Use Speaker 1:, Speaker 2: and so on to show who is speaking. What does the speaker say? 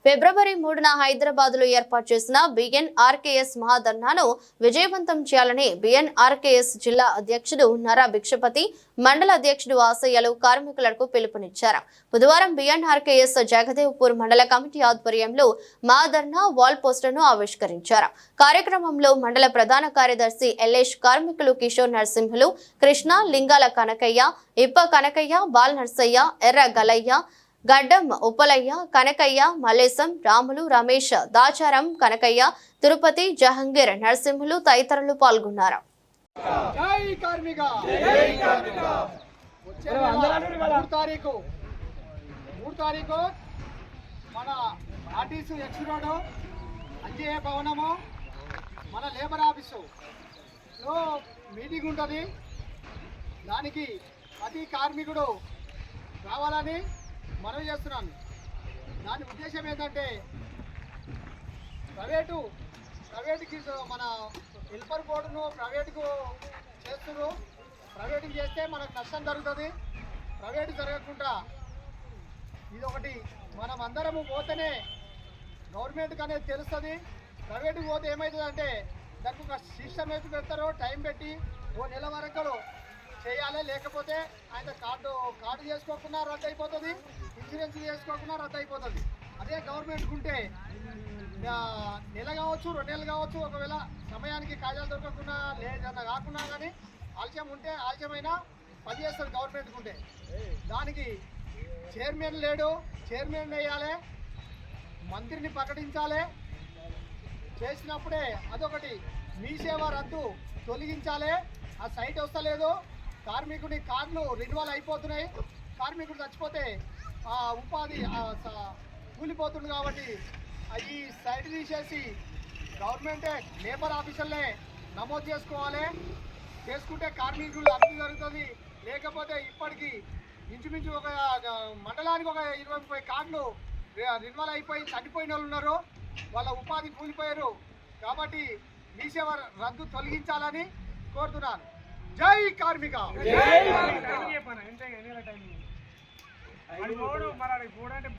Speaker 1: ఫిబ్రవరి 3న హైదరాబాద్లో ఏర్పాటు చేసిన బిఎన్ఆర్కేఎస్ మహాధర్నాను విజయవంతం చేయాలని బిఎన్ఆర్కేఎస్ జిల్లా అధ్యక్షుడు నర భిక్షపతి, మండల అధ్యక్షుడు ఆశయ్యలు కార్మికులకు పిలుపునిచ్చారు. బుధవారం బిఎన్ఆర్కేఎస్ జగదేవ్పూర్ మండల కమిటీ ఆధ్వర్యంలో మహాధర్నా వాల్ పోస్టర్ను ఆవిష్కరించారు. కార్యక్రమంలో మండల ప్రధాన కార్యదర్శి ఎల్లేష్, కార్మికులు కిషోర్ నరసింహులు, కృష్ణ, లింగాల కనకయ్య, ఇప్ప కనకయ్య, బాల్ నర్సయ్య, ఎర్ర గలయ్య, గడ్డం ఉప్పలయ్య, కనకయ్య, మల్లేశం, రాములు, రమేష్, దాచారం కనకయ్య, తిరుపతి, జహంగీర్, నరసింహులు తదితరులు పాల్గొన్నారు.
Speaker 2: మన ఆర్టీసీ ఎక్స్ రోడ్ అంజయ్య భవనము మన లేబర్ ఆఫీసులో మీటింగ్ ఉంటుంది. దానికి ప్రతి కార్మికుడు రావాలని మనవి చేస్తున్నాను. దాని ఉద్దేశం ఏంటంటే ప్రైవేటుకి మన హెల్పర్ బోర్డును ప్రైవేటుకు చేస్తున్నారు. ప్రైవేటుకి చేస్తే మనకు నష్టం జరుగుతుంది. ప్రైవేటు జరగకుండా ఇదొకటి మనం అందరము పోతేనే గవర్నమెంట్కి అనేది తెలుస్తుంది. ప్రైవేటుకి పోతే ఏమవుతుందంటే దానికి ఒక సిస్టమ్ అయితే పెడతారో, టైం పెట్టి ఓ నెల వరకు చేయాలి. లేకపోతే ఆయన కార్డు చేసుకోకుండా రద్దు అయిపోతుంది, ఇన్సూరెన్స్ చేసుకోకుండా రద్దు అయిపోతుంది. అదే గవర్నమెంట్కి ఉంటే నెల కావచ్చు, 2 నెలలు కావచ్చు, ఒకవేళ సమయానికి కాజాలు దొరకకుండా లేదన్నా కాకుండా కానీ ఆలస్యం ఉంటే ఆలస్యమైనా పని చేస్తుంది గవర్నమెంట్కి ఉంటే. దానికి చైర్మన్ లేడు, చైర్మన్ వేయాలి, మంత్రిని ప్రకటించాలి. చేసినప్పుడే అదొకటి. మీ సేవ రద్దు తొలగించాలి. ఆ సైట్ వస్తలేదు, కార్మికుడి కార్డులు రెన్యువల్ అయిపోతున్నాయి. కార్మికుడు చచ్చిపోతే ఆ ఉపాధి కూలిపోతుంది. కాబట్టి ఈ సైట్ తీసేసి గవర్నమెంటే లేబర్ ఆఫీసర్లే నమోదు చేసుకోవాలి. చేసుకుంటే కార్మికులు అభివృద్ధి జరుగుతుంది. లేకపోతే ఇప్పటికీ ఇంచుమించు ఒక మండలానికి ఒక 20-30 కార్డులు రెన్యువల్ అయిపోయి చనిపోయిన వాళ్ళు ఉన్నారు. వాళ్ళ ఉపాధి కూలిపోయారు. కాబట్టి మీ సేవ రద్దు తొలగించాలని కోరుతున్నాను. జై కార్మిక.